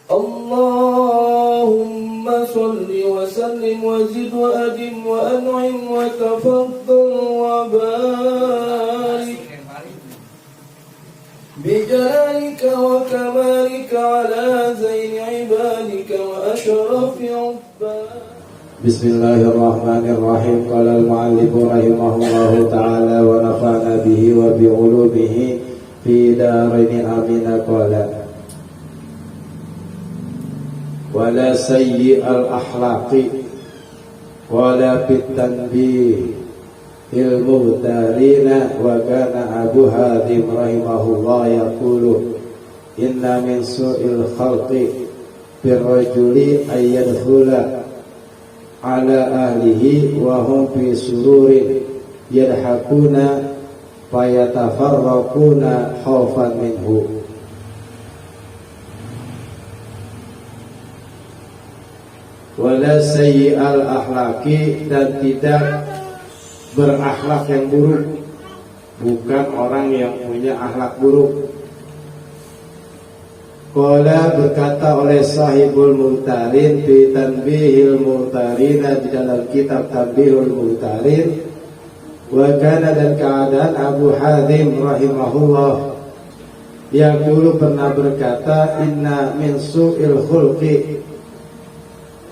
اللهم صل وسلم وزد وأدم وأنعم وتفضل وبارك بجلالك وكمالك على زين عبادك وأشرف عبادك. بسم الله الرحمن الرحيم. قال المؤلف رحمه الله تعالى ونفعنا به وبعلومه في دارين آمين. قال ولا سيء الأخلاق ولا بالتنبيه المغترين. وكان أبو هادم رحمه الله يقول إن من سوء الخلق بالرجل أن يدخل على أهله وهم في سرور يضحكون فيتفرقون خوفا منه. Wala sayyi'al akhlaqi, dan tidak berakhlak yang buruk, bukan orang yang punya akhlak buruk. Qala, berkata oleh sahibul Mu'tarin fi tanbihil Mu'tarin, di dalam kitab Tanbihul Mu'tarin. Wa kana, dan keadaan Abu Hadim rahimahullah yaqulu, pernah berkata, inna min su'il khulqi,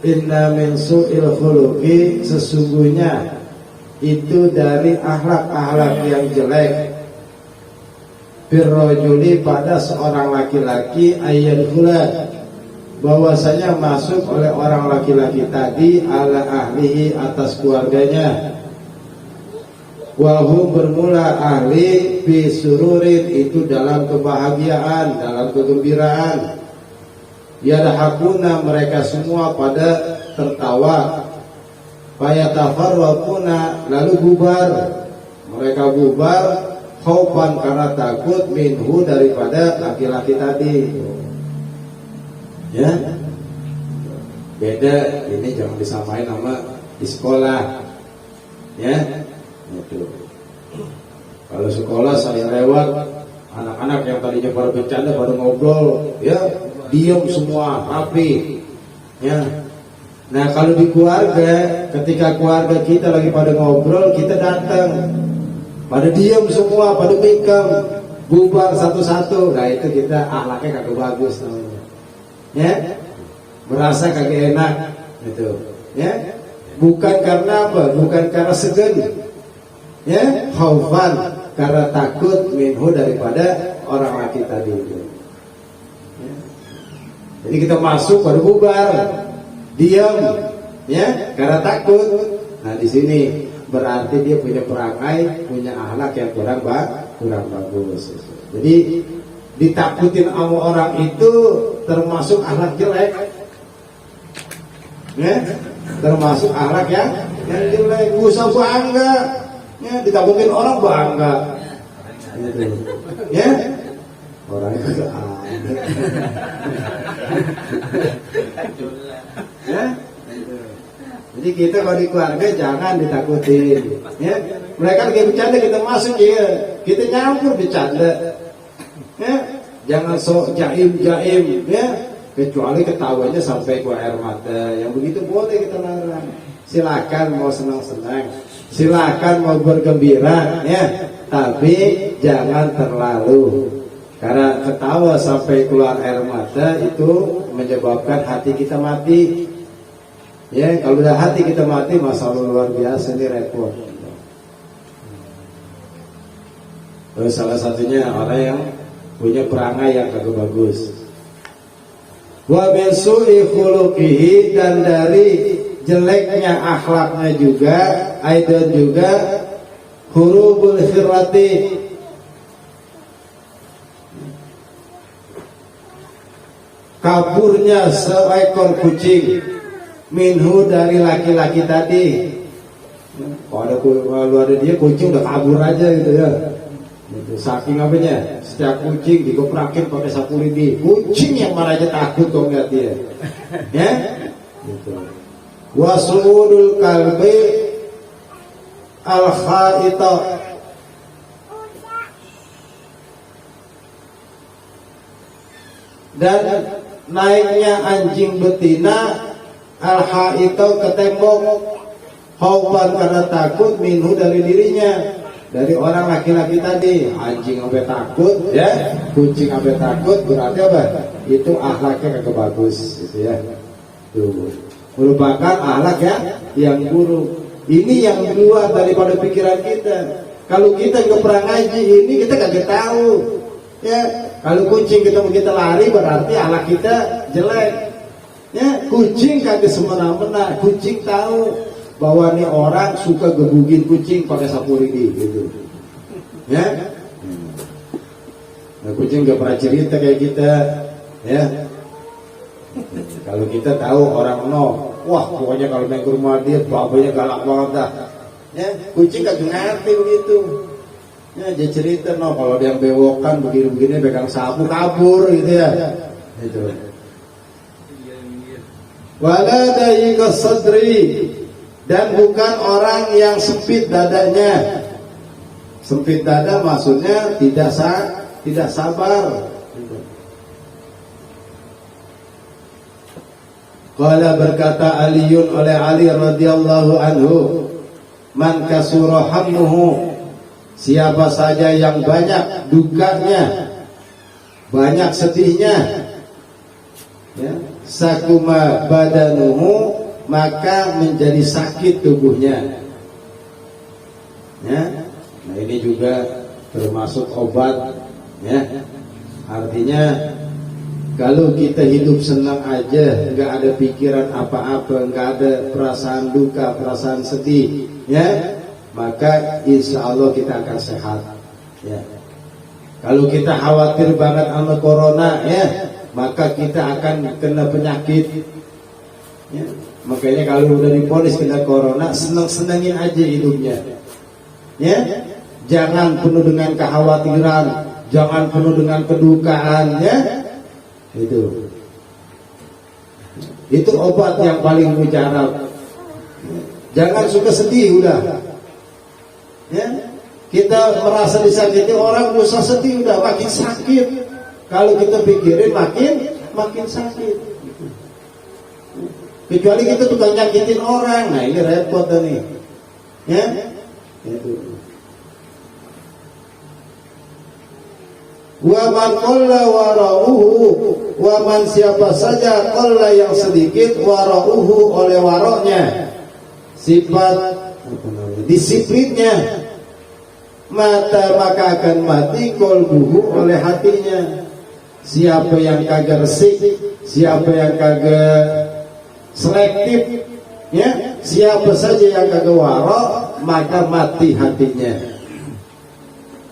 inna min su'il khuluqi, sesungguhnya itu dari akhlak-akhlak yang jelek, birrojuli, pada seorang laki-laki, ayyadkhula, bahwasanya masuk oleh orang laki-laki tadi, ala ahlihi, atas keluarganya, wahum, bermula ahli, fi sururin, itu dalam kebahagiaan, dalam kegembiraan, yadhakuna, mereka semua pada tertawa, fayatafarraquna, lalu bubar, mereka bubar, khaufan, karena takut, minhu, daripada laki-laki tadi. Ya, beda, ini jangan disamain sama di sekolah. Ya, itu. Kalau sekolah saya lewat, anak-anak yang tadinya pada bercanda, pada ngobrol, ya diam semua, rapi. Ya. Nah, kalau di keluarga, ketika keluarga kita lagi pada ngobrol, kita datang, pada diam semua, pada mikam, bubar satu-satu. Nah, itu kita akhlaknya kagak bagus namanya. Ya, merasa kagak enak, gitu. Ya, bukan karena apa? Bukan karena segan. Ya, khaufan, karena takut, minhu, daripada orang laki tadi itu. Ya. Jadi kita masuk pada bubar, diam, ya, karena takut. Nah, di sini berarti dia punya perangai, punya akhlak yang kurang bagus. Jadi ditakutin sama orang itu termasuk akhlak jelek, ya, termasuk akhlak yang jelek. Usah bangga, ya, ditakutin orang bangga, ya, orang itu ya. Jadi kita kalau di keluarga jangan ditakutin, ya. Mereka lagi bercanda, kita masuk, ya, kita nyampur bercanda, ya. Jangan sok jaim, ya. Kecuali ketawanya sampai keluar air mata, yang begitu boleh kita larang. Silakan mau senang-senang, silakan mau bergembira, ya. Tapi jangan terlalu, karena ketawa sampai keluar air mata itu menyebabkan hati kita mati. Ya, kalau udah hati kita mati, masalah luar biasa, ini repot. Terus salah satunya orang yang punya perangai yang kagak bagus. Wa min su'i khuluqihi, dan dari jeleknya akhlaknya juga, aidan juga, hurubul khirrati, kaburnya seekor kucing, minhu, dari laki-laki tadi. Kalau ada dia, kucing udah kabur aja gitu, ya. Gitu. Saking apanya, setiap kucing dikeprakin pakai sapu lidi, kucing yang mana aja takut kalau ngeliat dia, ya. Gitu. Wasu'udul kalbi al-khaita, dan naiknya anjing betina al-haitau ke tembok, khauban karena takut, minhu dari dirinya, dari orang laki-laki tadi. Anjing sampai takut, ya, kucing sampai takut, berarti apa? Itu akhlaknya kagak bagus, gitu ya. Tuh, merupakan akhlak ya yang buruk. Ini yang keluar daripada pikiran kita. Kalau kita ke perang ngaji ini kita kagak tahu, ya. Kalau kucing kita lari berarti akhlak kita jelek, ya. Kucing kagak semena-mena, kucing tahu bahwa nih orang suka gebugin kucing pakai sapu lidi, gitu, ya. Nah, kucing gak pernah cerita kayak kita, ya. Kalau kita tahu orang wah pokoknya kalau main ke rumah dia babanya galak banget dah, ya. Kucing kagak ngerti begitu, ya. Dia cerita kalau dia yang bewokan begini-begini pegang sapu kabur, gitu ya, itu. Wala dayiqa sadri, dan bukan orang yang sempit dadanya. Sempit dada maksudnya tidak sabar. Qala berkata Aliun oleh Ali radhiyallahu anhu, man kasura hammuhu, siapa saja yang banyak dukanya, banyak sedihnya, ya, sakuma badanuhu, maka menjadi sakit tubuhnya, ya. Nah ini juga termasuk obat, ya. Artinya kalau kita hidup senang aja, nggak ada pikiran apa-apa, nggak ada perasaan duka, perasaan sedih, ya, maka insya Allah kita akan sehat, ya. Kalau kita khawatir banget sama corona, ya, maka kita akan kena penyakit, ya. Makanya kalau udah diponis kena corona, seneng-senengin aja hidupnya, ya. Jangan penuh dengan kekhawatiran, jangan penuh dengan kedukaan, ya. Itu obat yang paling mujarab. Jangan suka sedih udah, ya. Kita merasa disakiti orang, usah sedih udah, makin sakit. Kalau kita pikirin makin sakit. Kecuali kita tukang nyakitin orang, nah ini repot nih, ya. Itu. Wa man qalla wara'uhu, wa man siapa saja qalla yang sedikit wara'uhu oleh waroknya, sifat disiplinnya, mata maka akan mati qalbuhu oleh hatinya. Siapa yang kagak resik, siapa yang kagak selektif, ya, siapa saja yang kagak warok, maka mati hatinya,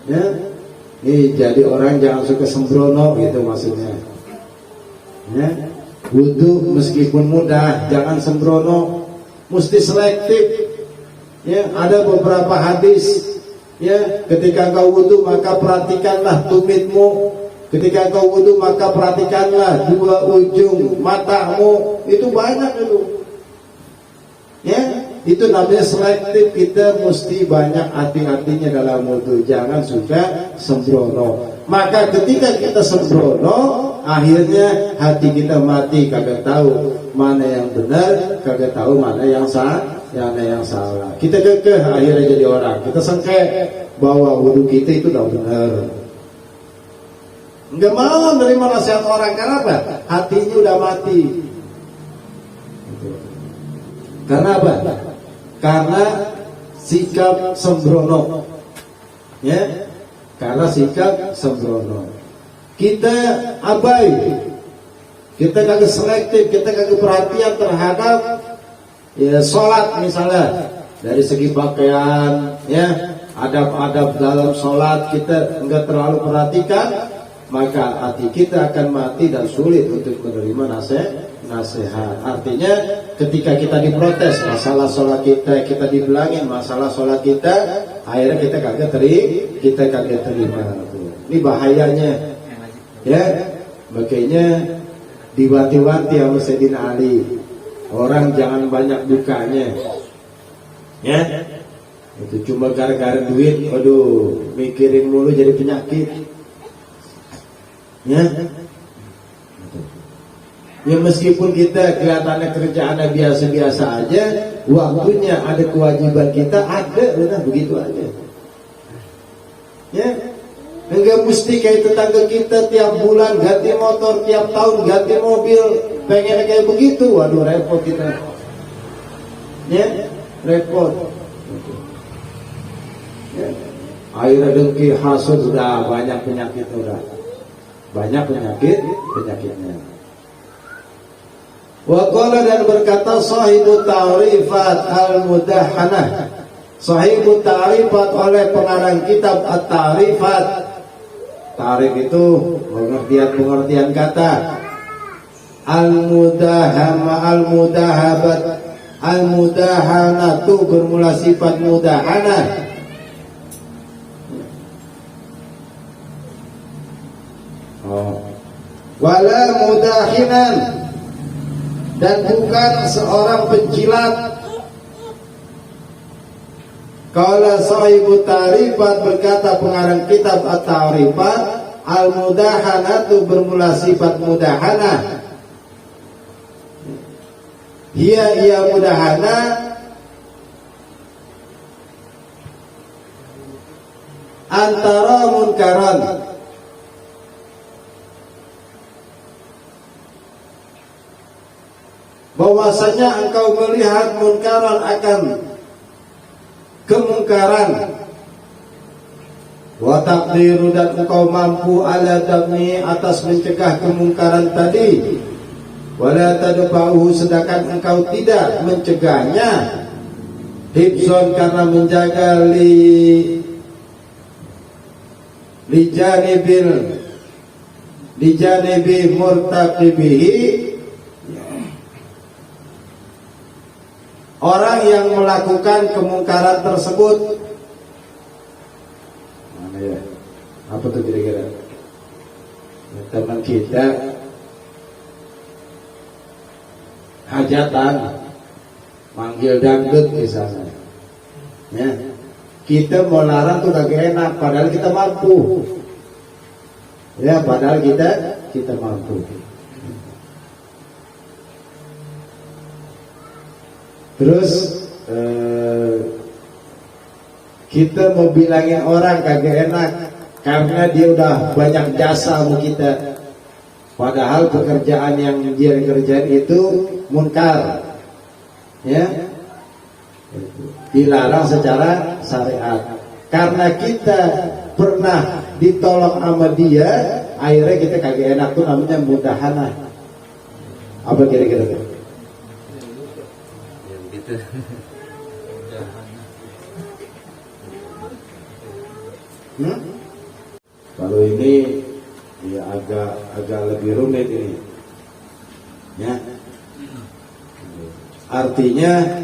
ya. Jadi orang jangan suka sembrono, gitu maksudnya, ya. Wudu meskipun mudah, jangan sembrono, mesti selektif, ya. Ada beberapa hadis, ya, ketika kau wudu maka perhatikanlah tumitmu, ketika kau wudu maka perhatikanlah dua ujung matamu, itu banyak itu, ya. Itu namanya selektif. Kita mesti banyak hati-hatinya dalam wudu, jangan suka sembrono. Maka ketika kita sembrono, akhirnya hati kita mati, kagak tahu mana yang benar, kagak tahu mana yang salah. Kita kekeh akhirnya jadi orang, kita sengkeh bahwa wudu kita itu udah benar. Enggak mau menerima nasihat orang, karena apa? Hatinya udah mati. Karena apa? Karena sikap sembrono, ya. Karena sikap sembrono. Kita abai, kita kagak selektif, kita kagak perhatian terhadap, ya, sholat misalnya, dari segi pakaian, ya, adab-adab dalam sholat kita enggak terlalu perhatikan, maka hati kita akan mati dan sulit untuk menerima nasihat. Artinya ketika kita diprotes masalah sholat kita dibilangin masalah sholat kita, akhirnya kita kagak terima. Ini bahayanya, ya. Makanya diwanti-wanti sama Sayyidina Ali, orang jangan banyak dukanya, ya. Itu cuma gara-gara duit, aduh, mikirin mulu jadi penyakit, ya. Ya meskipun kita kelihatannya kerjaannya biasa-biasa aja, waktunya ada kewajiban kita ada, udah begitu aja. Ya, enggak mesti kayak tetangga kita tiap bulan ganti motor, tiap tahun ganti mobil, pengen kayak begitu, waduh repot kita. Ya, repot. Ya. Akhirnya dengki hasud sudah banyak penyakit udah, banyak penyakitnya. Waqala dan berkata sahibu ta'rifat al-mudahhanah, sahibu ta'rifat oleh pengarang kitab at-ta'rifat. Ta'rif itu pengertian kata. Al-mudahama al-mudahabat, al-mudahanatu bermula sifat mudahanah. Wala mudahinan, dan bukan seorang penjilat. Qala sahibu ta'rifat, berkata pengarang kitab at-ta'rifat, al-mudahanatu bermula sifat mudahanah. Ia mudahana antara munkaran, bahwasanya engkau melihat munkaran akan kemungkaran, wa taqdiru, dan engkau mampu ala dami atas mencegah kemungkaran tadi, wala tadfa'uhu, sedangkan engkau tidak mencegahnya, hibzon, karena menjaga lijanibi murtaqibihi, orang yang melakukan kemungkaran tersebut. Mana ya? Apa tuh kira-kira? Ya, teman kita hajatan manggil dangdut misalnya, ya, kita mau larang tuh kagak enak, padahal kita mampu. Ya, padahal kita mampu. Terus kita mau bilangin orang kagak enak karena dia udah banyak jasa sama kita, padahal pekerjaan yang dia kerjain itu munkar, ya, dilarang secara syariat. Karena kita pernah ditolong sama dia, akhirnya kita kagak enak, tuh namanya mudahanah. Apa kira-kira tuh? Kalau ini ya agak lebih rumit ini, ya. Artinya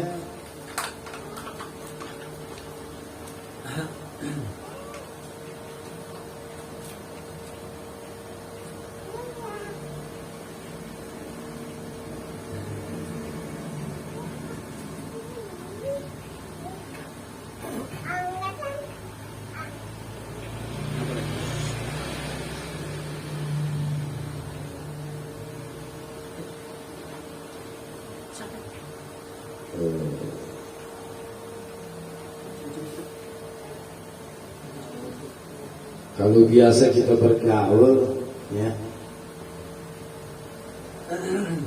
kalau biasa kita bergaul, ya,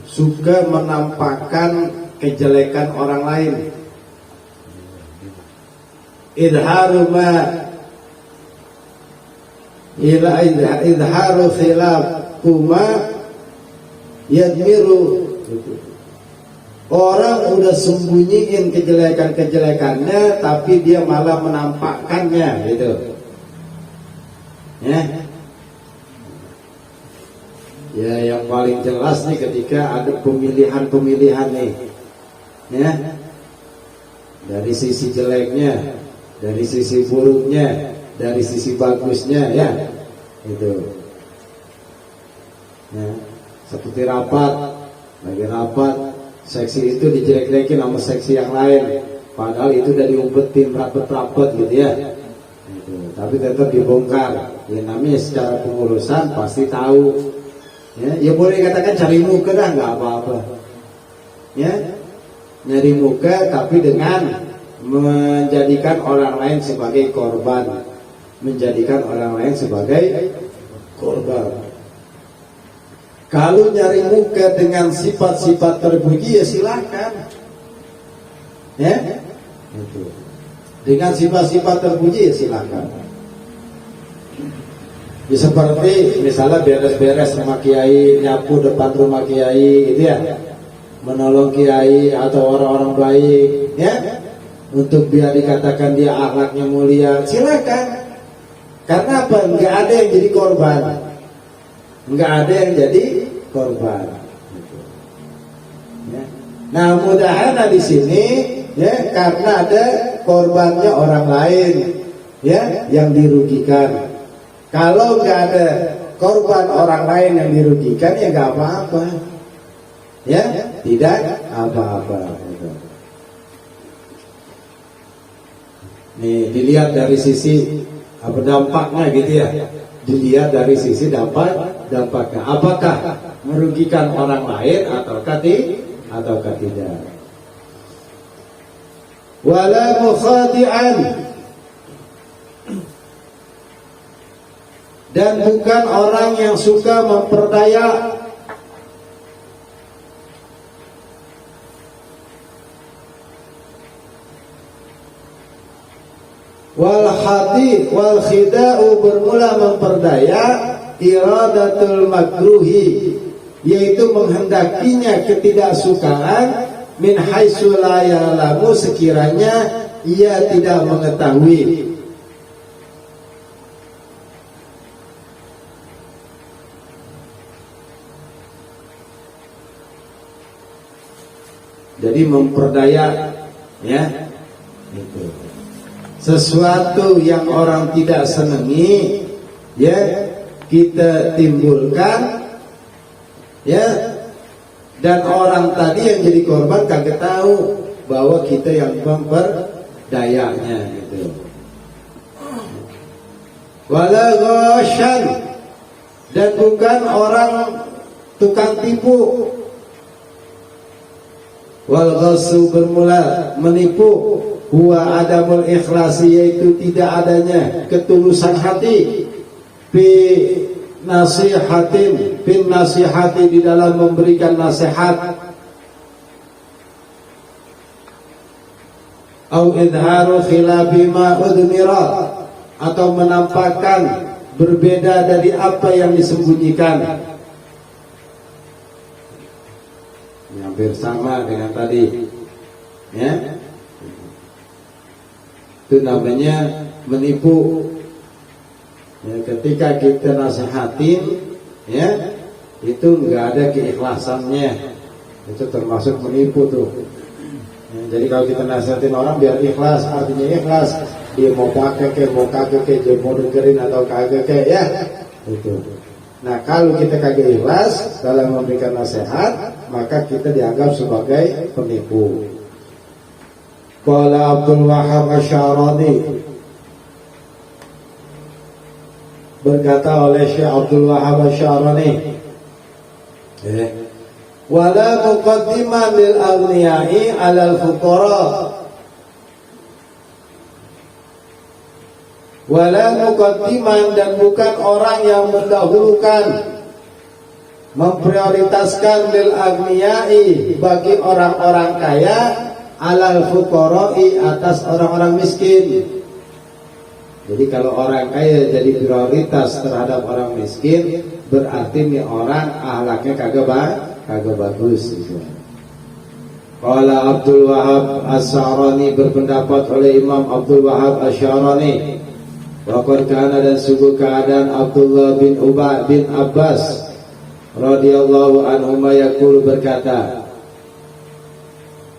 suka menampakkan kejelekan orang lain, idharu khilaf kuma yadmiru. Orang udah sembunyiin kejelekan-kejelekannya, tapi dia malah menampakkannya, gitu. Ya, yang paling jelas nih ketika ada pemilihan nih, ya, dari sisi jeleknya, dari sisi buruknya, dari sisi bagusnya, ya, itu. Ya, seperti lagi rapat, seksi itu dijelek-jelekin sama seksi yang lain, padahal itu udah diumpetin rapet-rapet gitu, ya. Itu. Tapi tetap dibongkar. Ya namanya secara pengurusan pasti tahu, Ya boleh katakan cari muka dah, nggak apa-apa. Ya, nyari muka tapi dengan menjadikan orang lain sebagai korban, menjadikan orang lain sebagai korban. Kalau nyari muka dengan sifat-sifat terpuji ya silakan. Ya, itu. Dengan sifat-sifat terpuji ya silakan. Ya, seperti misalnya beres-beres sama kiai, nyapu depan rumah kiai, gitu ya, menolong kiai atau orang-orang baik, ya, untuk biar dikatakan dia akhlaknya mulia, silakan. Karena apa? Nggak ada yang jadi korban, nggak ada yang jadi korban. Ya. Nah, mudah-mudahan di sini, ya, karena ada korbannya orang lain, ya, yang dirugikan. Kalau nggak ada korban orang lain yang dirugikan, ya nggak apa-apa, ya, tidak apa-apa. Nih, dilihat dari sisi apa dampaknya gitu ya. Dilihat dari sisi dampaknya. Apakah merugikan orang lain ataukah tidak? Wala mukhadi'an, dan bukan orang yang suka memperdaya. Wal hati wal khida'u, bermula memperdaya, iradatul makruhi, yaitu menghendakinya ketidaksukaan, min haitsu la ya'lamu, sekiranya ia tidak mengetahui. Jadi memperdaya, ya, itu sesuatu yang orang tidak senangi, ya, kita timbulkan, ya, dan orang tadi yang jadi korban kagak tahu bahwa kita yang memperdayanya, gitu. Wala ghasyan, dan bukan orang tukang tipu. Wal ghasu, bermula menipu, huwa adamul ikhlasi, yaitu tidak adanya ketulusan hati, fi nasihatin, fin nasihati, di dalam memberikan nasihat, au idharu khilafi ma udmira, atau menampakkan berbeda dari apa yang disembunyikan. Hampir sama dengan tadi, ya, itu namanya menipu. Ya, ketika kita nasihatin, ya, itu nggak ada keikhlasannya, itu termasuk menipu tuh. Ya, jadi kalau kita nasihatin orang biar ikhlas, artinya ikhlas, dia mau pakai ke, mau kagak ke, dia mau dengerin atau kagak ke, ya, itu. Nah, kalau kita kagak ikhlas dalam memberikan nasihat, maka kita dianggap sebagai penipu. Qala Abdul Wahhab Asy-Syarani, berkata oleh Syekh Abdul Wahhab Asy-Syarani, wala muqaddiman lil aghniyai 'alal fuqara, wala muqaddiman, dan bukan orang yang mendahulukan, memprioritaskan, lil aghniyai, bagi orang-orang kaya, alal fuqara'i, atas orang-orang miskin. Jadi kalau orang kaya jadi prioritas terhadap orang miskin, berarti nih orang akhlaknya kagak bagus gitu. Qala Abdul Wahhab Asy-Syarani, berpendapat oleh Imam Abdul Wahhab Asy-Syarani, waqad kana, dan sungguh keadaan Abdullah bin Ubay bin Abbas radhiyallahu anhuma yaqulu, berkata,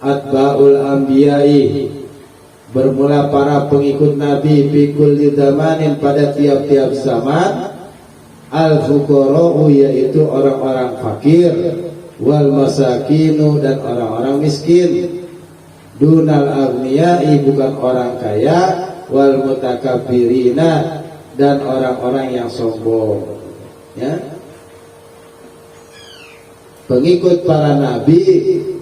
atba'ul anbiya'i, bermula para pengikut Nabi, fi kulli zamanin, pada tiap-tiap zaman, al fuqara'u, yaitu orang-orang fakir, wal masakinu, dan orang-orang miskin, dunal aghniyai, bukan orang kaya, wal mutakabbirina, dan orang-orang yang sombong, ya. pengikut para nabi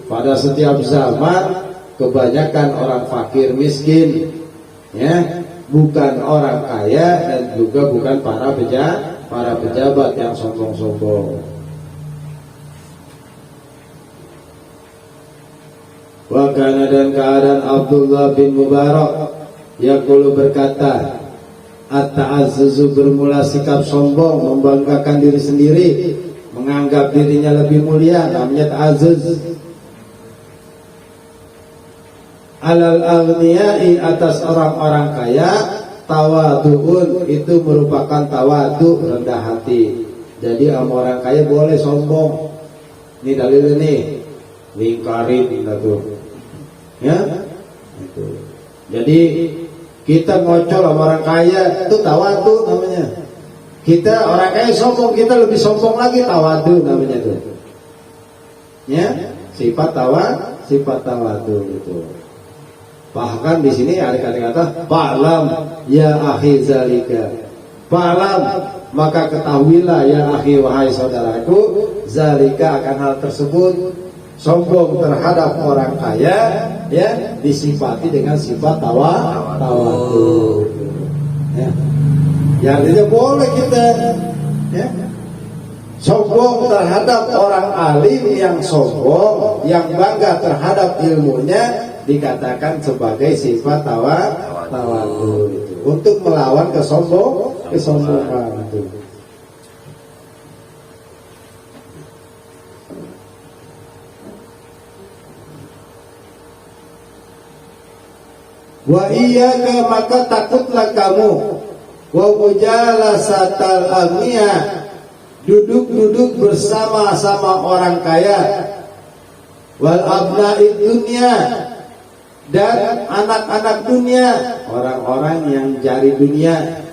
pada setiap zaman kebanyakan orang fakir miskin, ya, bukan orang kaya dan juga bukan para pejabat yang sombong-sombong. Wakana dan keadaan Abdullah bin Mubarak yaqulu berkata, at-ta'azzuzu bermula sikap sombong, membanggakan diri sendiri, menganggap dirinya lebih mulia, namanya ta'azzuz. Alal aghniyai atas orang-orang kaya, tawadu'un itu merupakan tawadu, rendah hati. Jadi sama orang kaya boleh sombong. Ini dalil ini, lingkarin gitu. Ya, itu. Jadi kita ngocol sama orang kaya itu tawadu namanya. Kita orang kaya sombong, kita lebih sombong lagi, tawadu namanya itu. Ya, sifat tawadu itu. Bahkan di sini ada kata-kata fa'lam ya akhi zalika. Fa'lam maka ketahuilah ya akhi wahai saudaraku, zalika akan hal tersebut, sombong terhadap orang kaya ya disifati dengan sifat tawadu. Ya. Ya artinya boleh kita ya sombong terhadap orang alim yang sombong, yang bangga terhadap ilmunya, dikatakan sebagai sifat tawadu itu, untuk melawan kesombongan itu. Wa iyyaka maka takutlah kamu, wa mujalasatal aghniya duduk-duduk bersama-sama orang kaya, wal abna'id dunya dan anak-anak dunia, orang-orang yang cari dunia.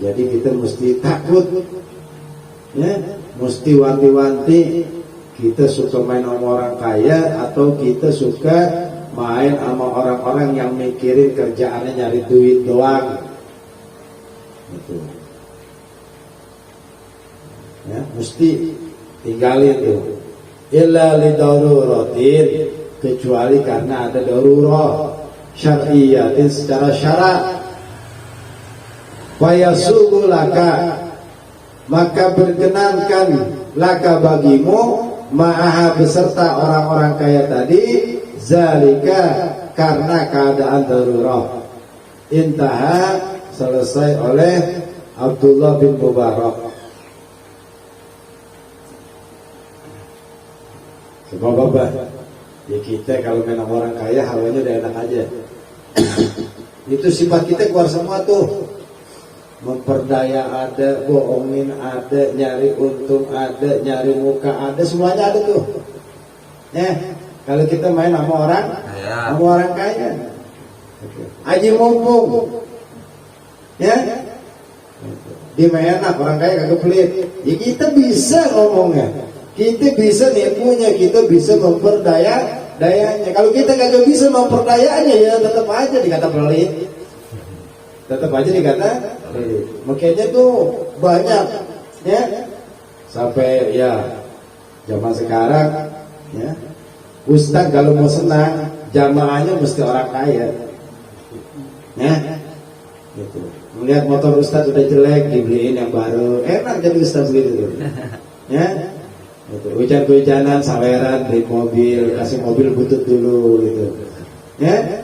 Jadi kita mesti takut, ya, mesti wanti-wanti. Kita suka main sama orang kaya atau kita suka main sama orang-orang yang mikirin kerjaannya nyari duit doang. Gitu. Ya, mesti tinggalin tuh. Illa lidaruratin, kecuali karena ada darurah syar'iyyatin secara syarak. Fayasubu laka maka berkenankan laka bagimu ma'aha beserta orang-orang kaya tadi, zalika karena keadaan darurah. Intaha selesai oleh Abdullah bin Mubarak. Sebab apa? Ya kita kalau main sama orang kaya hawanya udah enak aja. Itu sifat kita keluar semua tuh. Memperdaya ada, bohongin ada, nyari untung ada, nyari muka ada, semuanya ada tuh. Kalau kita main sama orang kaya. Aji mumpung. Ya. Dia main enak, orang kaya kagak pelit. Ya kita bisa ngomongnya. Kita bisa nipunya, kita bisa memperdayanya. Kalau kita kagak bisa memperdayanya, ya tetap aja dikata pelit. Tetap aja dikata pelit. Makanya tuh banyak, ya. Sampai ya zaman sekarang, ya. Ustaz kalau mau senang, jamaahnya mesti orang kaya. Ya. Gitu. Melihat motor Ustaz udah jelek, dibeliin yang baru. Enak jadi Ustaz gitu. Ya. Gitu. Hujan-hujanan, saweran, beli mobil, kasih mobil butut dulu gitu. Ya.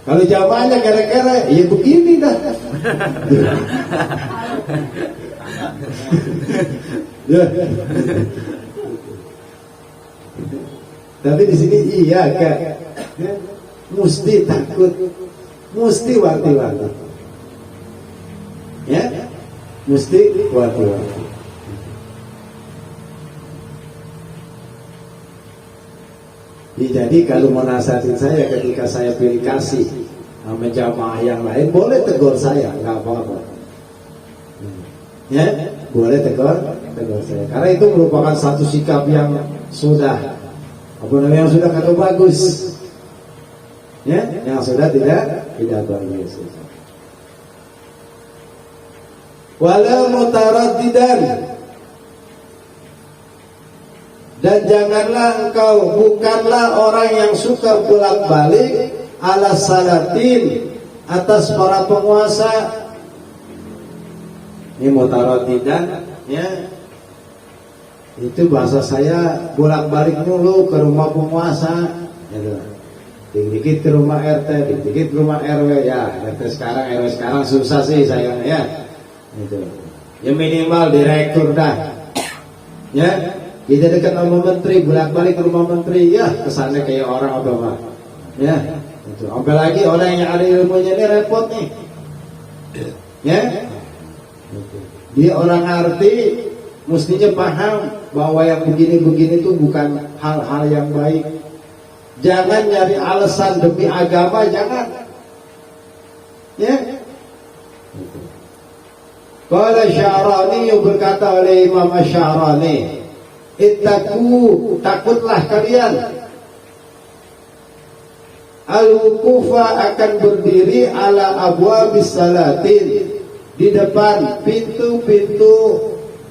Kalau jamaahnya kere-kere, ya begini dah. Ya. Tapi di sini iya Kak. Ya. Mesti takut, mesti wanti-wanti. Ya. Mesti wanti-wanti. Jadi kalau mau nasihatin saya ketika saya pilih kasih sama jamaah yang lain, boleh tegur saya, nggak apa-apa. Ya, boleh tegur saya. Karena itu merupakan satu sikap yang sudah yang sudah kagak bagus. Ya, yang sudah tidak bagus. Wala mutaraddidan Dan janganlah engkau, bukanlah orang yang suka bolak-balik ala salatin, atas para penguasa. Ini mutarotidan, ya. Itu bahasa saya, bolak-balik mulu ke rumah penguasa, gitu. Dikit-dikit ke rumah RT, dikit-dikit ke rumah RW, ya. RT sekarang, RW sekarang susah sih sayang, ya. Itu. Ya minimal direktur dah. Ya, kita dekat sama menteri, bolak-balik ke rumah menteri, ya kesannya kayak orang apa mah. Ya, itu. Apalagi orang yang ada ilmunya ini repot nih. Ya, dia orang arti, mestinya paham bahwa yang begini-begini itu bukan hal-hal yang baik. Jangan nyari alasan demi agama, jangan. Ya. Qala Sya'rani, berkata oleh Imam Sya'rani, ittaqu, takutlah kalian, al-wuqufa akan berdiri ala abwabis salatin, di depan pintu-pintu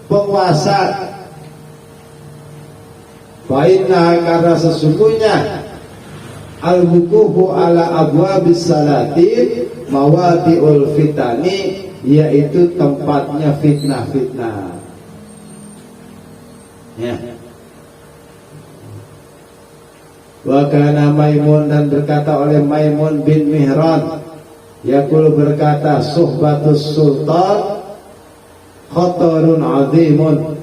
penguasa. Fa'inna, karena sesungguhnya al-wuqufu ala abwabis salatin mawadi'ul fitani, yaitu tempatnya fitnah-fitnah. Ya. Wa kana Maimun, dan berkata oleh Maimun bin Mihran, yaqul, berkata, suhbatus sultan khatarun azimun.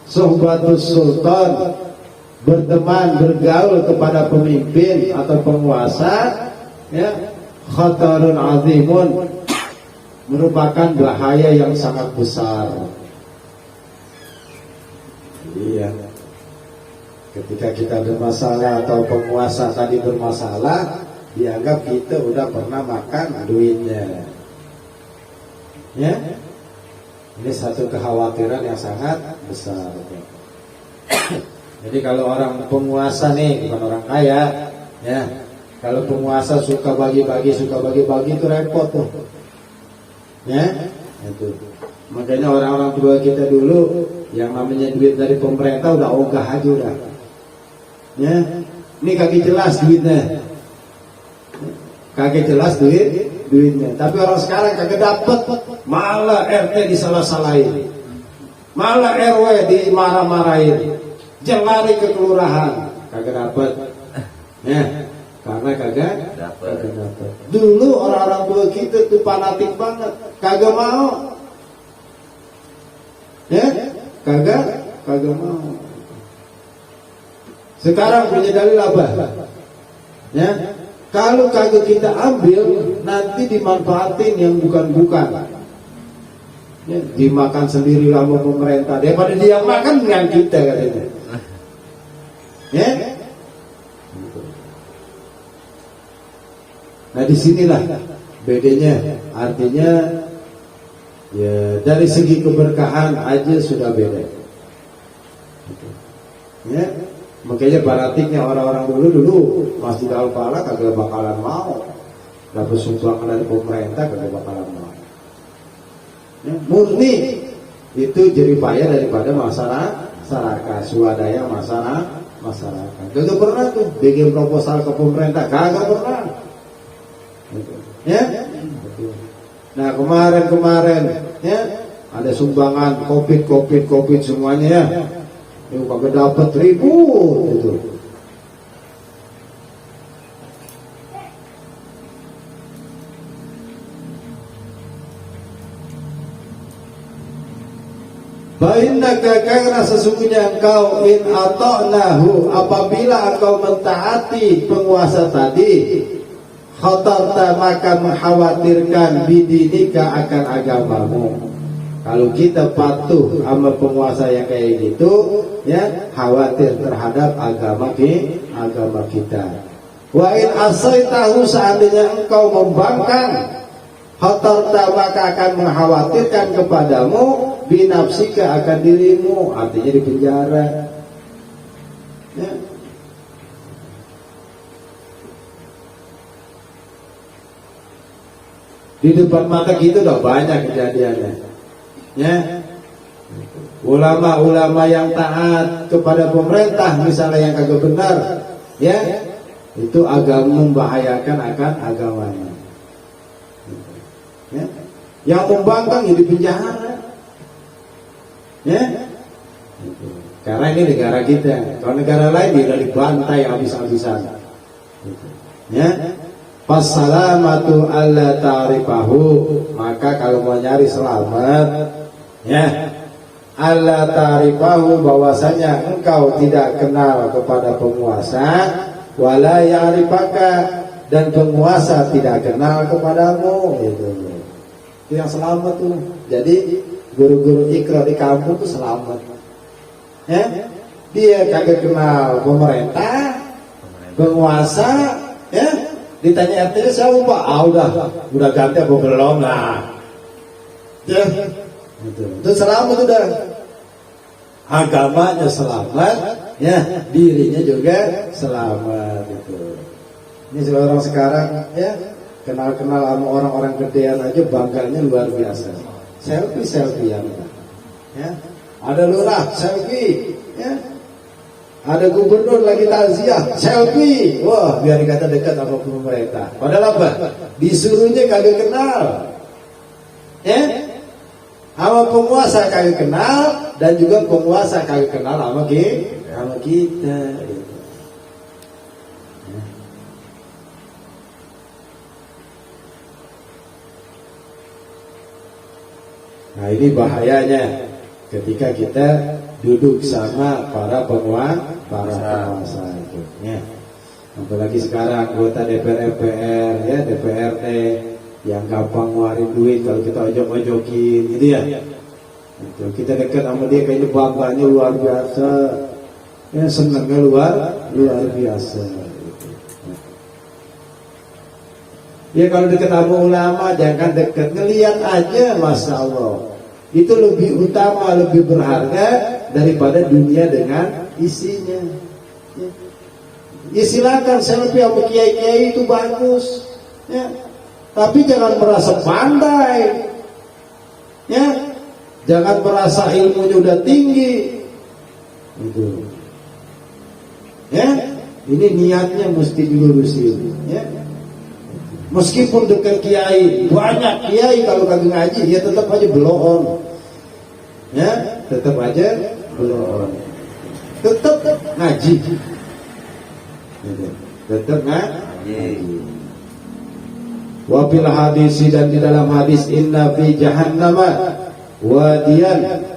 Suhbatus sultan, berteman, bergaul kepada pemimpin atau penguasa, ya, khatarun azimun, merupakan bahaya yang sangat besar. Iya, ketika kita bermasalah atau penguasa tadi bermasalah, dianggap kita udah pernah makan duitnya. Ya, ini satu kekhawatiran yang sangat besar. Jadi kalau orang penguasa nih, bukan orang kaya, ya, kalau penguasa suka bagi-bagi itu repot tuh. Ya, itu. Makanya orang-orang tua kita dulu, yang namanya duit dari pemerintah udah ogah aja udah. Ya, ini kagak jelas duitnya. Kagak jelas duitnya. Tapi orang sekarang kagak dapet, malah RT disalah-salahin, malah RW dimarah-marahin, jelari ke kelurahan, kagak dapet. Ya, karena kagak dapet. Dulu orang-orang tua kita tuh fanatik banget, kagak mau. Ya, kagak mau. Sekarang punya dalil apa? Ya, kalau kagak kita ambil, nanti dimanfaatin yang bukan-bukan. Ya, dimakan sendiri lama pemerintah, daripada dia makan dengan kita katanya. Ya. Nah, disinilah bedanya. Artinya, ya, dari segi keberkahan aja sudah beda. Ya, makanya paratiknya orang-orang dulu Masjid Al-Falah kagak bakalan mau dapat sumbangan dari pemerintah, kagak bakalan mau. Ya, murni itu jeripaya daripada masyarakat, swadaya masyarakat. Kagak pernah tuh bikin proposal ke pemerintah, kagak pernah. Ya. Nah, kemarin ya ada sumbangan COVID semuanya ya. Itu kagak dapat ribut itu. Bainaka, karena sesungguhnya engkau in ata'nahu, apabila engkau mentaati penguasa tadi, khatarta, maka mengkhawatirkan bidinika, akan agamamu. Kalau kita patuh sama penguasa yang kayak gitu, ya, khawatir terhadap agama kita. Wa in asaitahu, seandainya engkau membangkang, khatarta, maka akan mengkhawatirkan kepadamu binafsika, akan dirimu, artinya di penjara. Ya. Di depan mata kita udah banyak kejadiannya. Ya. ulama-ulama yang taat kepada pemerintah misalnya yang kagak benar, ya, itu agak membahayakan akan agamanya. Ya. Yang membangkang ya di penjara. Ya. Karena ini negara kita. Kalau negara lain dia udah dibantai habis-habisan. Ya. Fassalamatu alla ta'rifahu, maka kalau mau nyari selamat, ya, alla ta'rifahu, bahwasanya engkau tidak kenal kepada penguasa, wala ya'rifaka, dan penguasa tidak kenal kepadamu, gitu. Itu yang selamat tuh. Jadi guru-guru ikra di kampung tuh selamat. Ya? Dia kagak kenal pemerintah, penguasa, ya. Ditanya RT siapa Pak? Udah ganti apa belum lah. Ya. Itu selamat udah. Agamanya selamat, ya, dirinya juga selamat gitu. Ini orang sekarang, ya, kenal-kenal sama orang-orang gedean aja bangganya luar biasa. Selfie ya. Ada lurah selfie, ya. Ada gubernur lagi takziah selfie. Wah, biar dikata dekat sama pemerintah. Padahal apa? Disuruhnya kagak kenal. Ya? Sama penguasa kagak kenal, dan juga penguasa kagak kenal sama kita. Nah, ini bahayanya ketika kita duduk sama para penguasa itu, ya. Apalagi sekarang anggota DPR, ya, DPRD yang gampang ngeluarin duit kalau kita ojok-ojokin, gitu ya. Itu kita dekat sama dia kayaknya bangganya luar biasa, ya, senangnya luar biasa. Gitu. Ya, kalau dekat sama ulama jangan dekat, ngelihat aja, masya Allah. Itu lebih utama, lebih berharga daripada dunia dengan isinya. Ya, silakan selfie sama kiai-kiai itu bagus, ya. Tapi jangan merasa pandai, ya. Jangan merasa ilmunya udah tinggi, gitu. Ya, ini niatnya mesti dilurusin, ya. Meskipun dekat kiai, banyak kiai kalau kagak ngaji, ya tetap aja belum. Ya, tetap aja belum. Tetap ngaji. Tetap ngaji. Wa fil hadisi, dan di dalam hadis, inna fi jahannama wadiyan,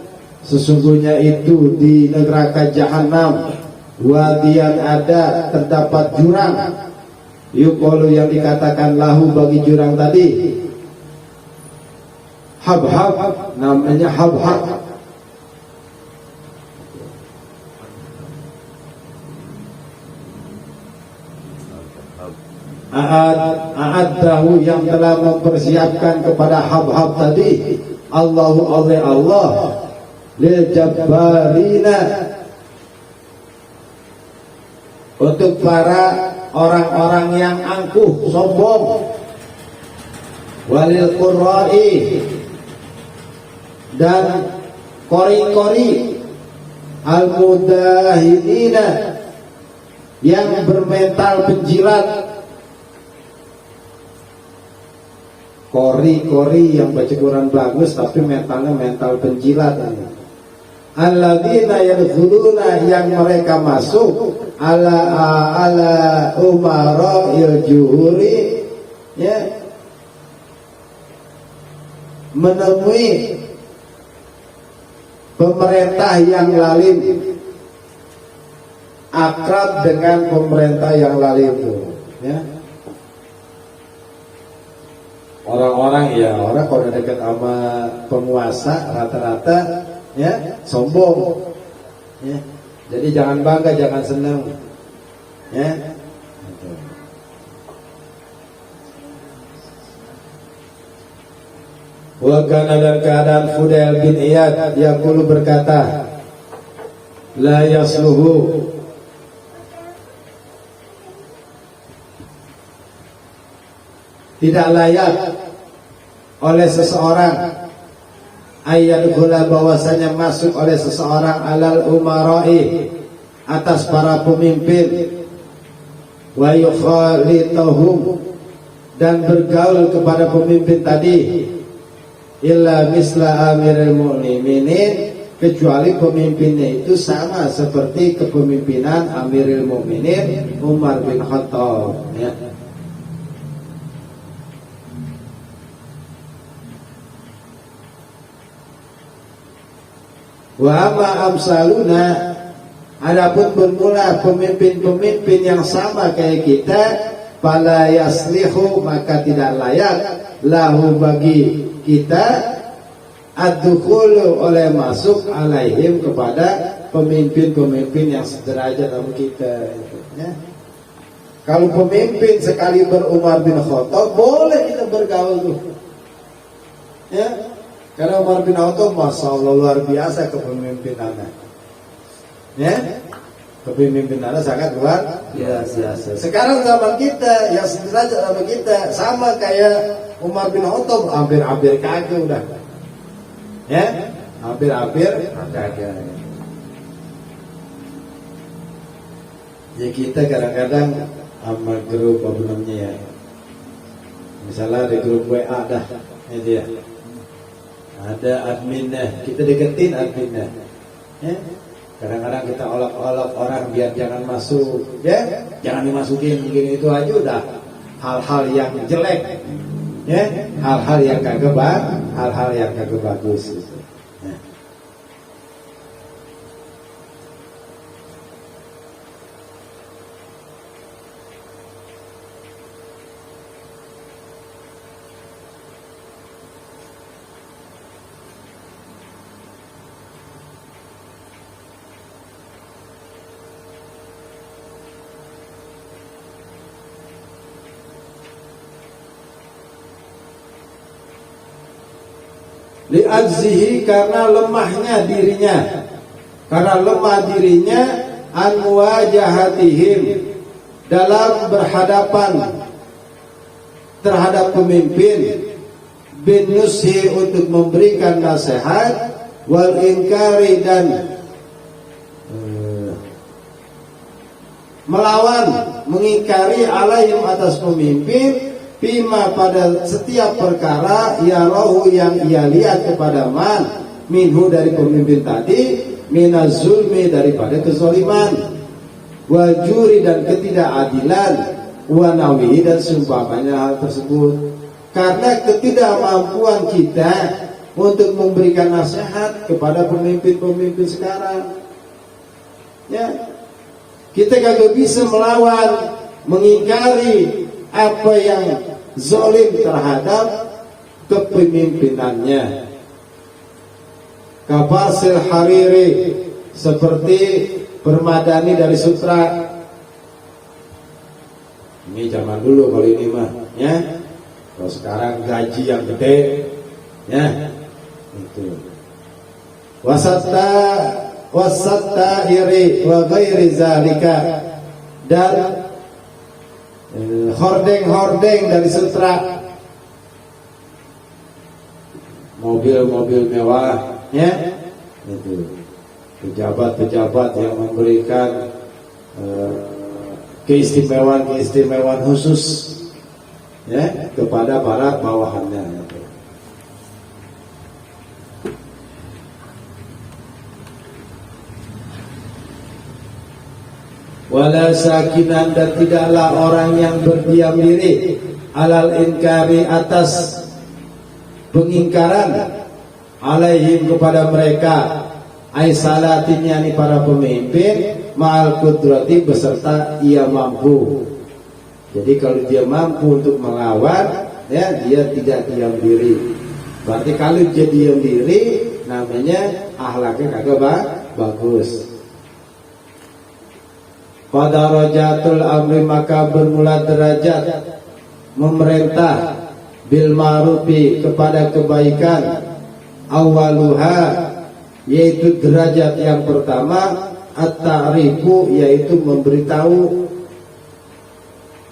sesungguhnya itu di neraka jahanam, wadiyan ada, terdapat jurang. Yuqalu, yang dikatakan lahu bagi jurang tadi, habhab, namanya habhab. A'addahu, yang telah mempersiapkan kepada habhab tadi, Allahu oleh Allah, lil jabbarina, untuk para orang-orang yang angkuh, sombong, walil qurra'i, dan kori-kori, al-mudahinina, yang bermental penjilat. Kori-kori yang baca Quran bagus tapi mentalnya mental penjilat. Alladzina yadkhuluna, yang mereka masuk ala umara'il juhuri, ya, menemui pemerintah yang lalim, akrab dengan pemerintah yang lalim itu, ya. Orang-orang, ya, orang kalau dekat sama penguasa rata-rata, ya, sombong, ya. Jadi jangan bangga, jangan senang, ya. Wakana, dan keadaan Fudail bin Iyad yang dulu berkata, la yasluhu, tidak layak oleh seseorang ayat gula bahwasanya masuk oleh seseorang alal umara'i atas para pemimpin, wa yukhalituhum dan bergaul kepada pemimpin tadi, illa misla amiril mu'minin, kecuali pemimpinnya itu sama seperti kepemimpinan Amirul Mukminin Umar bin Khattab, ya. Wa amma amsaluna, adapun bermula pemimpin-pemimpin yang sama kayak kita, fala yaslihu, maka tidak layak lahu bagi kita ad-dukhulu oleh masuk alaihim kepada pemimpin-pemimpin yang sederajat sama kita, ya. Kalau pemimpin sekali Umar bin Khattab boleh kita bergaul tuh, ya. Karena Umar bin Khattab masya Allah luar biasa kepemimpinannya, ya. Kepemimpinannya sangat luar biasa. Sekarang zaman kita yang sederajat sama kita sama kayak Umar bin Khattab, hampir-hampir kagak udah. Ya, hampir-hampir kagak. Ya kita kadang-kadang sama grup apa namanya ya. Misalnya ada grup WA dah, itu ya. Ada adminnya, kita deketin adminnya. Ya. Kadang-kadang kita olok-olok orang biar jangan masuk, ya. Jangan dimasukin begini itu aja udah hal-hal yang jelek. Ya, hal-hal yang kagak bagus gitu. Ya. Li'ajzihi, karena lemahnya dirinya, karena lemah dirinya an muwajahatihim, dalam berhadapan terhadap pemimpin, bin nushi, untuk memberikan nasihat, wal inkari, dan melawan, mengingkari alaihim, atas pemimpin, bima, pada setiap perkara, ya rohu, yang ia lihat kepada man minhu, dari pemimpin tadi, minaz zulmi, daripada kezaliman, wajuri, dan ketidakadilan, wanawi, dan seumpamanya hal tersebut. Karena ketidakmampuan kita untuk memberikan nasihat kepada pemimpin-pemimpin sekarang, ya, kita kagak bisa melawan, mengingkari apa yang zalim terhadap kepemimpinannya. Kafasil Hariri, seperti Permadani dari Sutra. Ini zaman dulu kalau ini mah, ya. Kalau sekarang gaji yang gede, ya. Itu. Wasatta iri wa ghairi zalika, dan hordeng-hordeng dari Sutra, mobil-mobil mewah, ya, itu pejabat-pejabat yang memberikan keistimewaan khusus, ya, kepada para bawahannya. Wala sakinan, dan tidaklah orang yang berdiam diri, alal inkari, atas pengingkaran, alaihim, kepada mereka, aisalatinnya, ini para pemimpin, ma'al kudrati, beserta ia mampu. Jadi kalau dia mampu untuk melawan, ya, dia tidak diam diri. Berarti kalau dia diam diri, namanya akhlaknya kagak bagus. Pada rajatul amri, maka bermula derajat memerintah, bil ma'rufi, kepada kebaikan, awaluha, yaitu derajat yang pertama, at-ta'rifu, yaitu memberitahu.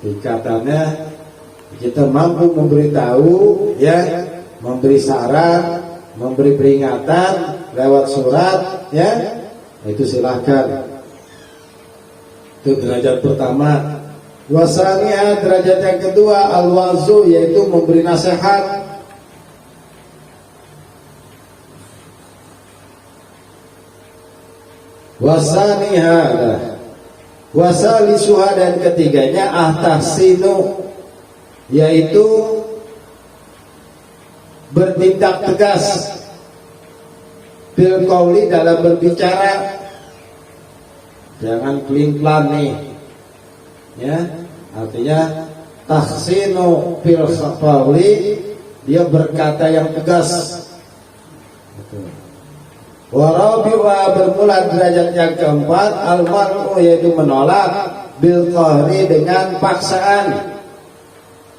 Dikatanya kita mampu memberitahu, ya, memberi saran, memberi peringatan lewat surat, ya, itu silahkan. Itu derajat pertama. Wasania, derajat yang kedua, al-wazu, yaitu memberi nasihat. Wasaniha, wasalisuha, dan ketiganya ahtahsinu, yaitu bertindak tegas bil qauli, dalam berbicara. Jangan pelin-pelan nih, ya, artinya tahsinu bil qauli, dia berkata yang tegas. Warabiwa, bermula derajat yang keempat, al-mar'u, yaitu menolak, bil qahri, dengan paksaan,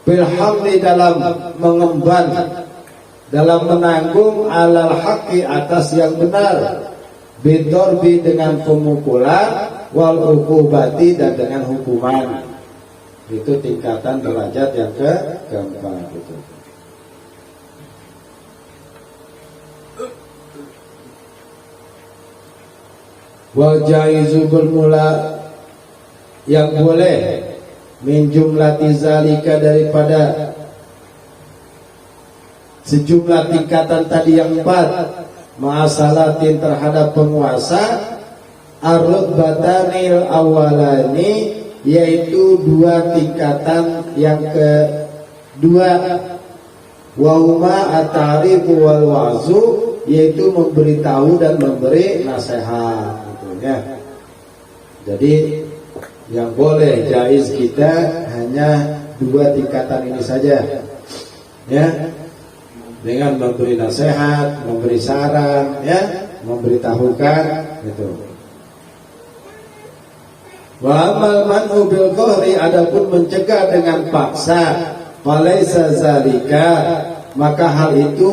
bil hamli, dalam mengemban, dalam menanggung, alal haqqi, atas yang benar, bidorbi, dengan pemukulan, wal uqubati, dan dengan hukuman. Itu tingkatan derajat yang keempat itu. Wal jaizu, bermula yang boleh, min jumlati zalika, daripada sejumlah tingkatan tadi yang empat, ma'asalatin, terhadap penguasa, ar-rutbatanil awalani, yaitu dua tingkatan yang kedua, wahuma at-ta'rifu wal wa'zu, yaitu memberitahu dan memberi nasihat. Ya. Jadi yang boleh jaiz kita hanya dua tingkatan ini saja, ya, dengan memberi nasihat, memberi saran, ya, memberitahukan, gitu. Wa amal man'u bil qahri, adapun mencegah dengan paksa, falaisa zalika, maka hal itu,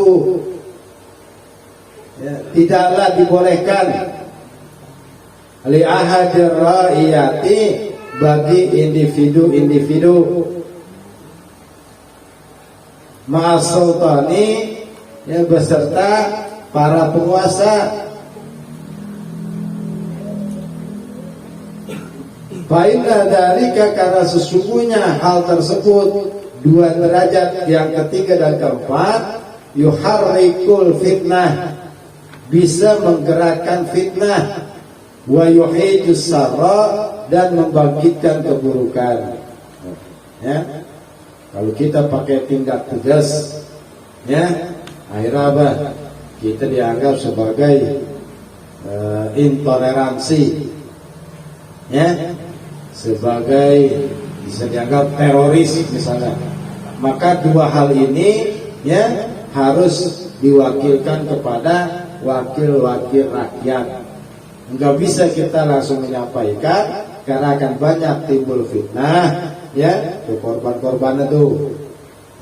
ya, tidaklah dibolehkan, li ahadir ra'iyati, bagi individu-individu, ma'as-sultani, ya, beserta para penguasa. Fa'inna dzalika, karena sesungguhnya hal tersebut, dua derajat yang ketiga dan keempat, yuharrikul fitnah, bisa menggerakkan fitnah, wa yuhijus sarra, dan membangkitkan keburukan. Ya, kalau kita pakai tindak tegas, ya, akhirnya apa? Kita dianggap sebagai intoleransi, ya, sebagai bisa dianggap teroris misalnya. Maka dua hal ini, ya, harus diwakilkan kepada wakil-wakil rakyat. Enggak bisa kita langsung menyampaikan, karena akan banyak timbul fitnah, ya, ke korban-korban itu,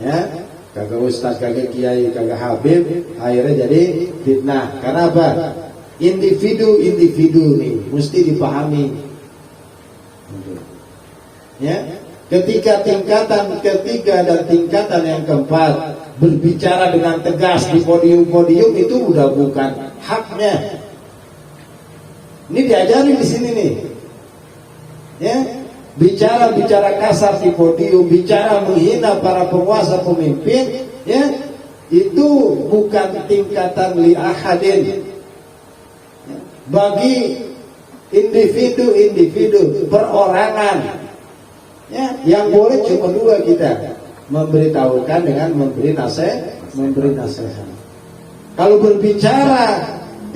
ya, kagak ustaz, kagak kiai, kagak habib, akhirnya jadi fitnah. Karena apa? Individu-individu nih mesti dipahami, ya. Ketika tingkatan ketiga dan tingkatan yang keempat berbicara dengan tegas di podium-podium, itu udah bukan haknya. Ini diajari di sini nih, ya, bicara kasar di podium, bicara menghina para penguasa pemimpin, ya, itu bukan tingkatan li ahadin, bagi individu-individu, perorangan, ya, yang boleh cuma dua kita, memberitahukan dengan memberi nasihat. Kalau berbicara,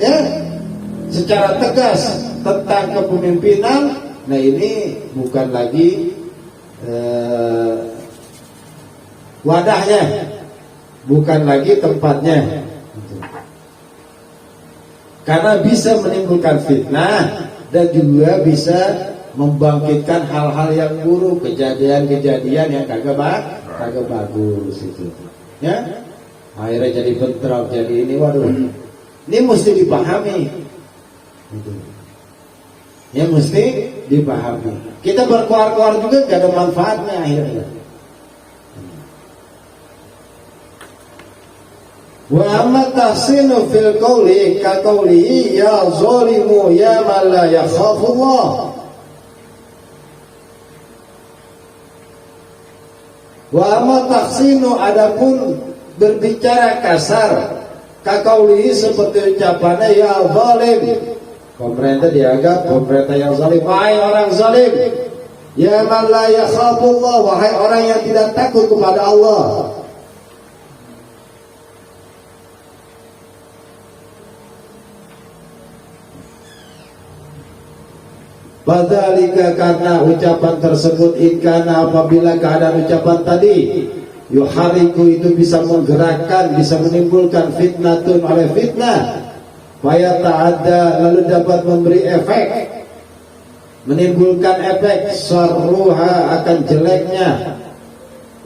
ya, secara tegas tentang kepemimpinan, nah ini bukan lagi wadahnya, bukan lagi tempatnya, karena bisa menimbulkan fitnah dan juga bisa membangkitkan hal-hal yang buruk, kejadian-kejadian yang kagak bagus itu, ya. Akhirnya jadi bentrok, jadi ini, waduh, ini mesti dipahami. Ya, mesti dipahami. Kita berkoar-koar juga gak ada manfaatnya akhirnya. Wa amma tahsinu fil qawli ka qawli ya zalimu ya man la yakhafullah. Wa amma tahsinu, adapun berbicara kasar, ka qawli seperti ucapannya ya zalim. Pemerintah dianggap pemerintah yang zalim, wahai orang zalim. Ya man la yakhafullah, wahai orang yang tidak takut kepada Allah. Padahal karena ucapan tersebut, ikana apabila keadaan ucapan tadi yuhariku itu bisa menggerakkan, bisa menimbulkan fitnatun oleh fitnah, faya ta'adda, lalu dapat memberi efek, menimbulkan efek sarruha, akan jeleknya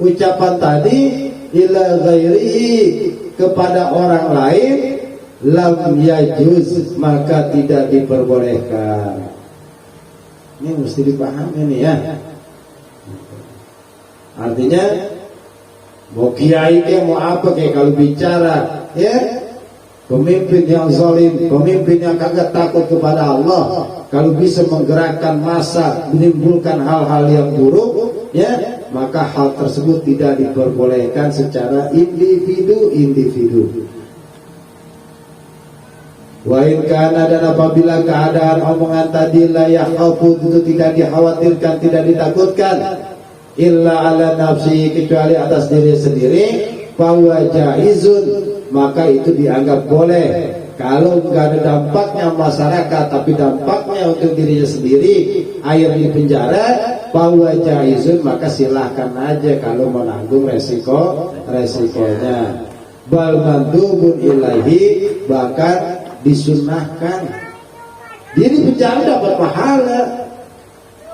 ucapan tadi ila ghairihi, kepada orang lain, lam yajuz, maka tidak diperbolehkan. Ini mesti dipahami nih ya. Artinya mau kiai dia mau apa kayak kalau bicara ya, pemimpin yang zalim, pemimpin yang kagak takut kepada Allah, kalau bisa menggerakkan massa, menimbulkan hal-hal yang buruk ya, maka hal tersebut tidak diperbolehkan secara individu. Wa in kana, dan apabila keadaan omongan tadi la yakhafu, itu tidak dikhawatirkan, tidak ditakutkan, illa ala nafsi, kecuali atas diri sendiri, fahuwa jaizun, maka itu dianggap boleh. Kalau nggak ada dampaknya masyarakat, tapi dampaknya untuk dirinya sendiri, air di penjara, fahuwa jaizun, maka silahkan aja kalau menanggung resikonya. Bal mandubun ilahi, bahkan disunnahkan. Diri penjara dapat pahala,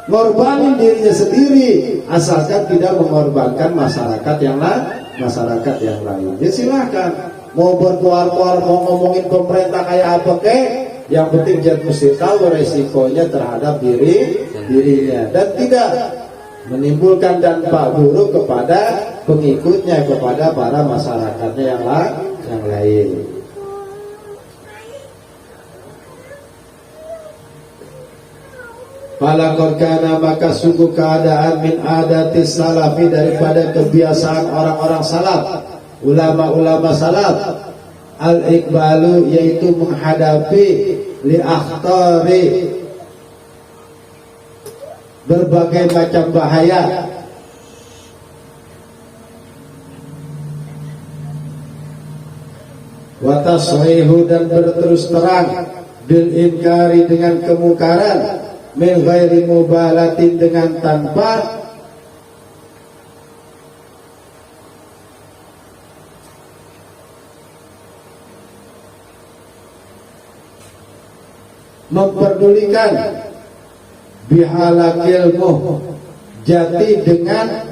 ngorbanin dirinya sendiri, asalkan tidak mengorbankan masyarakat yang lain. Ya silahkan, mau berkuar-kuar, mau ngomongin pemerintah kayak apa kek, yang penting jangan mesti tahu resikonya terhadap dirinya, dan tidak menimbulkan dampak buruk kepada pengikutnya, kepada para masyarakatnya yang lain. Falaqad kana, maka sungguh keadaan min adatis salafi, daripada kebiasaan orang-orang salaf, ulama-ulama salaf, al-iqbalu, yaitu menghadapi li akhtari, berbagai macam bahaya, wa tasrihu, dan berterus terang, bil inkari, dengan kemungkaran, min ghairi mubalatin, dengan tanpa memperdulikan, bihalakil jati, dengan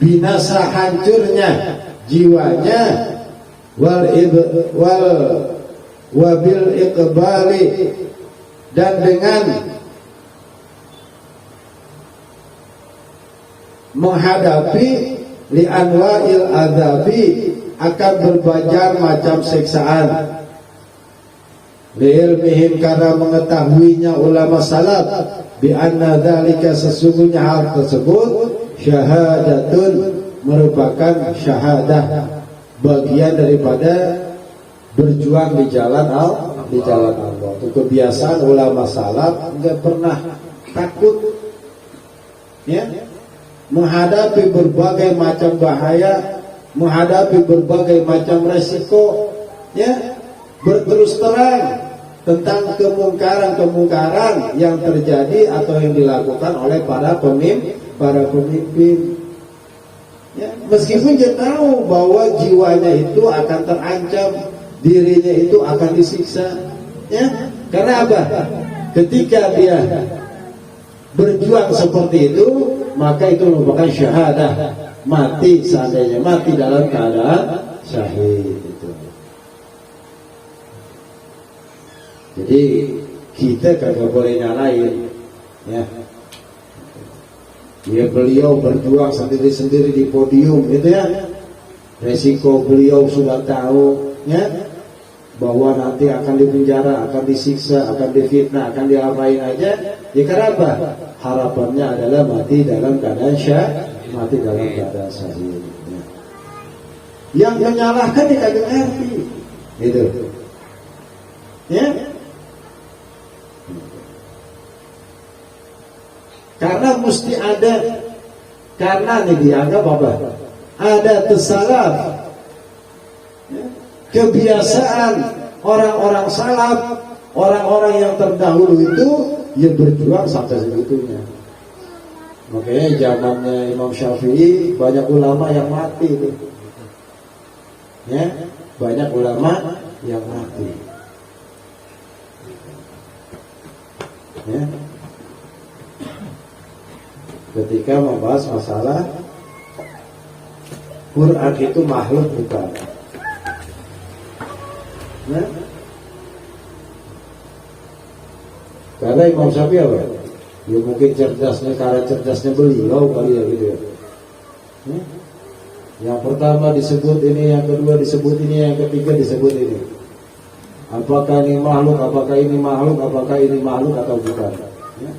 binasa hancurnya jiwanya, wabil iqbali, dan dengan menghadapi li anwa'il adzabi, akan berbagai macam siksaan, li ilmihim, karena mengetahuinya ulama salaf, bi anna dzalika, sesungguhnya hal tersebut, syahadatun, merupakan syahadah, bagian daripada berjuang di jalan Allah. Itu kebiasaan ulama salaf, enggak pernah takut ya, menghadapi berbagai macam bahaya, menghadapi berbagai macam resiko ya, berterus terang tentang kemungkaran yang terjadi atau yang dilakukan oleh para pemimpin ya, meskipun dia tahu bahwa jiwanya itu akan terancam, dirinya itu akan disiksa ya. Karena apa? Ketika dia berjuang seperti itu, maka itu merupakan syahadah, mati, seandainya mati dalam keadaan syahid itu. Jadi kita kagak boleh nyalain ya. Ya, beliau berjuang sendiri-sendiri di podium gitu ya, resiko beliau sudah tahu ya, bahwa nanti akan dipenjara, akan disiksa, akan difitnah, akan diapain aja, ya kenapa? Harapannya adalah mati dalam keadaan mati dalam keadaan syahid. Ya. Yang menyalahkan di kagak ngerti, gitu, ya. Karena mesti ada, karena ini dianggap apa? Ada tersalaf, ya, kebiasaan orang-orang salaf, orang-orang yang terdahulu itu yang berjuang sampai segitunya. Makanya zamannya Imam Syafi'i banyak ulama yang mati itu, ya, banyak ulama yang mati, ya, ketika membahas masalah Quran itu makhluk bukan. Nah, karena Imam Syafi'i apa? Ya mungkin cerdasnya, karena cerdasnya beliau kali ya gitu ya. Yang pertama disebut ini, yang kedua disebut ini, yang ketiga disebut ini. Apakah ini makhluk, apakah ini makhluk, apakah ini makhluk atau bukan? Ya.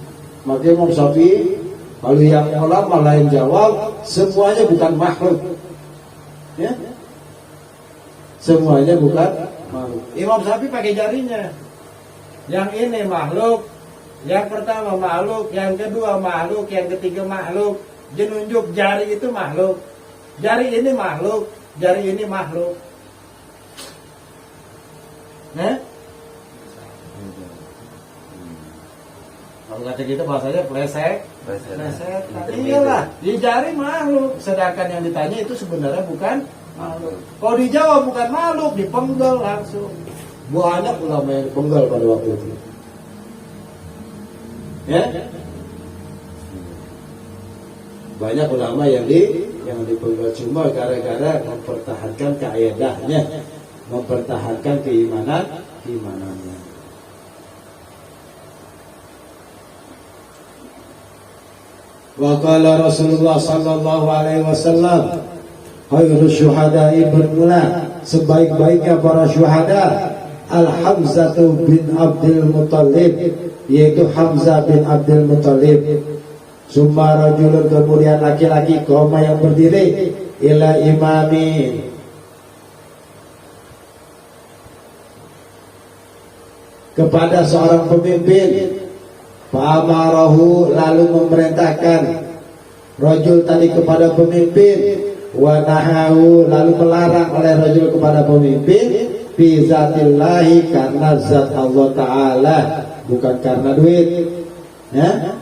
Maka Imam Syafi'i, kalau yang ulama lain jawab, semuanya bukan makhluk. Ya, semuanya bukan makhluk. Imam Syafi'i pakai jarinya. Yang ini makhluk, yang pertama makhluk, yang kedua makhluk, yang ketiga makhluk. Dia nunjuk jari itu makhluk, jari ini makhluk, jari ini makhluk. Nah, kalau kata gitu bahasanya pleset. Iyalah, di jari makhluk, sedangkan yang ditanya itu sebenarnya bukan makhluk. Kalau dijawab bukan makhluk, dipenggal langsung. Banyak ulama yang dipenggal pada waktu itu. Ya, banyak ulama yang dipenggal cuma gara-gara mempertahankan kaedahnya, mempertahankan keimanannya. Wa qala Rasulullah sallallahu alaihi wasallam, khairu syuhada'i, bermula sebaik-baiknya para syuhada Al-Hamzatu bin Abdul Muttalib, yaitu Hamzah bin Abdul Muttalib. Summa rajulun, kemudian laki-laki, koma yang berdiri, ila imami, kepada seorang pemimpin. Fa'amarahu, lalu memerintahkan rajul tadi kepada pemimpin. Wa nahahu, lalu melarang oleh rajul kepada pemimpin. Fi zatillahi, karena zat Allah Ta'ala, bukan karena duit, ya.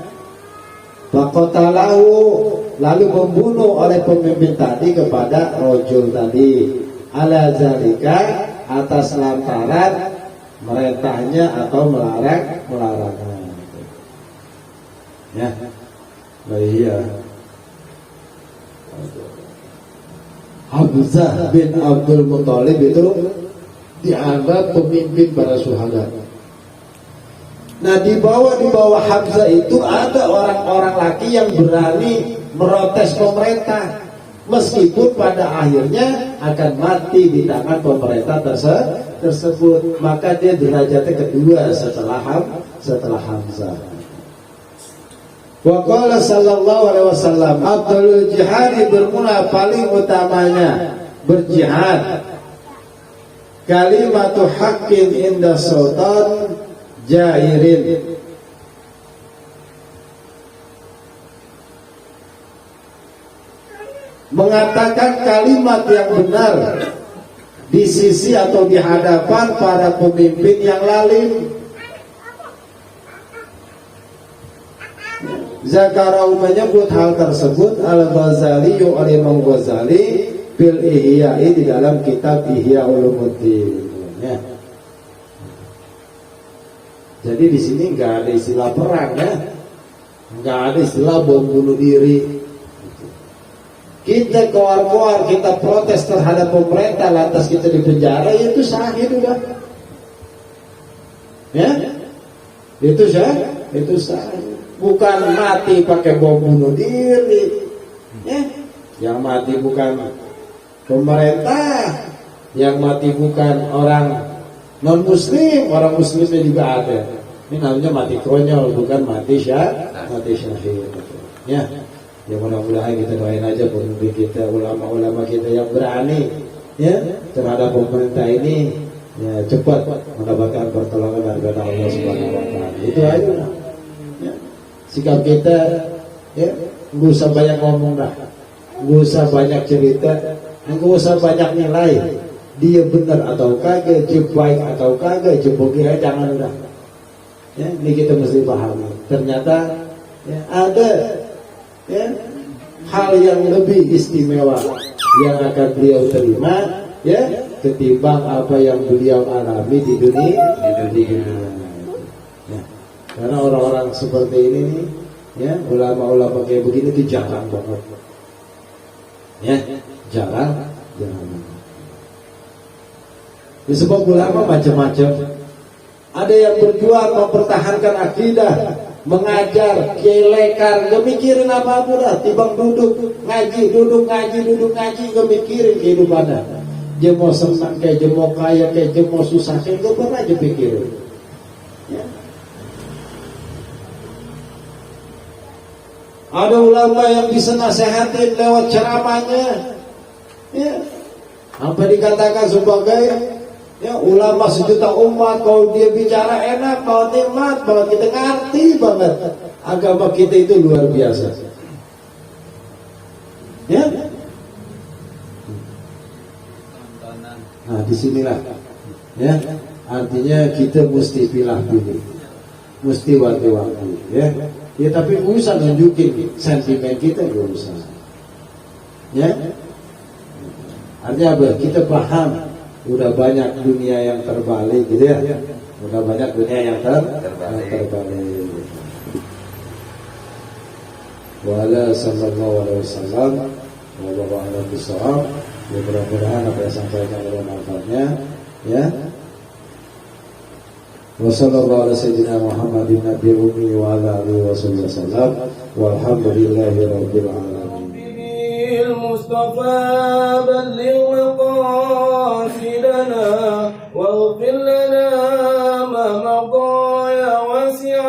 Faqatalahu, lalu membunuh oleh pemimpin tadi kepada rajul tadi. Ala zalika, atas lantaran merintahnya atau melarangnya. Ya, nah iya. Hamzah bin Abdul Muttalib itu dianggap pemimpin para syuhada. Nah, di bawah Hamzah itu ada orang-orang laki yang berani merotes pemerintah, meskipun pada akhirnya akan mati di tangan pemerintah tersebut. Maka dia derajatnya kedua setelah Hamzah. Wa qala sallallahu alaihi wasallam, afdalul jihad, bermula paling utamanya berjihad, kalimatu haqqin inda sultan jairin, mengatakan kalimat yang benar di sisi atau di hadapan para pemimpin yang lalim. Zakarau, menyebut hal tersebut Al-Ghazali, oleh Imam Ghazali, fil Ihya'i, di dalam kitab Ihya Ulumuddin. Ya. Jadi di sini nggak ada istilah perang, ya, nggak ada istilah bom bunuh diri. Kita keluar-keluar, kita protes terhadap pemerintah, lantas kita dipenjara, itu syahid udah. Ya, itu syahid. Bukan mati pakai bom bunuh diri, ya. Yang mati bukan pemerintah, yang mati bukan orang non muslim, orang muslimnya juga ada. Ini namanya mati konyol, bukan mati syahid. Ya, ya mudah-mudahan kita doain aja pemimpin kita, ulama-ulama kita yang berani ya terhadap pemerintah ini ya cepat mendapatkan pertolongan dari Allah Subhanahu wa taala. Itu aja. Ya. Sikap kita ya nggak usah banyak ngomong dah, nggak usah banyak cerita, nggak usah banyak nilai. Dia benar atau kagak, dia baik atau kagak, dia kira jangan udah. Ya, ini kita mesti pahami. Ternyata ya, ada ya, hal yang lebih istimewa yang akan beliau terima ya ketimbang apa yang beliau alami di dunia. Ya. Karena orang-orang seperti ini nih, ya ulama-ulama kayak begini itu jarang banget. Ya, jarang. Disebut ulama macam-macam. Ada yang berjuang mempertahankan akidah, mengajar, kelekar, gak mikirin apa-apa dah, tibang duduk ngaji, gak mikirin kehidupannya. Dia mau senang kayak, dia mau kaya kayak, dia mau susah kayak, gak pernah dia pikirin. Ya. Ada ulama yang bisa nasihatin lewat ceramahnya. Ya. Apa dikatakan sebagai ya ulama sejuta umat, kalau dia bicara enak, kalau nikmat, bahwa kita ngerti banget agama kita itu luar biasa. Ya. Nah disinilah, ya artinya kita mesti pilih, mesti wanti-wanti, ya. Ya tapi nggak usah nunjukin sentimen kita, nggak usah. Ya. Artinya apa? Kita paham. Udah banyak dunia yang terbalik gitu ya. Udah banyak dunia yang terbalik. Wala sallallahu alaihi wasallam wa ala bisawab. Mudah-mudahan apa yang sampaikan adalah manfaatnya ya. Wa sallallahu ala sayyidina Muhammadin nabiyyi ummi wa ala alihi wasallam. Walhamdulillahi rabbil alamin. المصطفى بلغ مقاصدنا واغفر لنا ما مضى يا واسع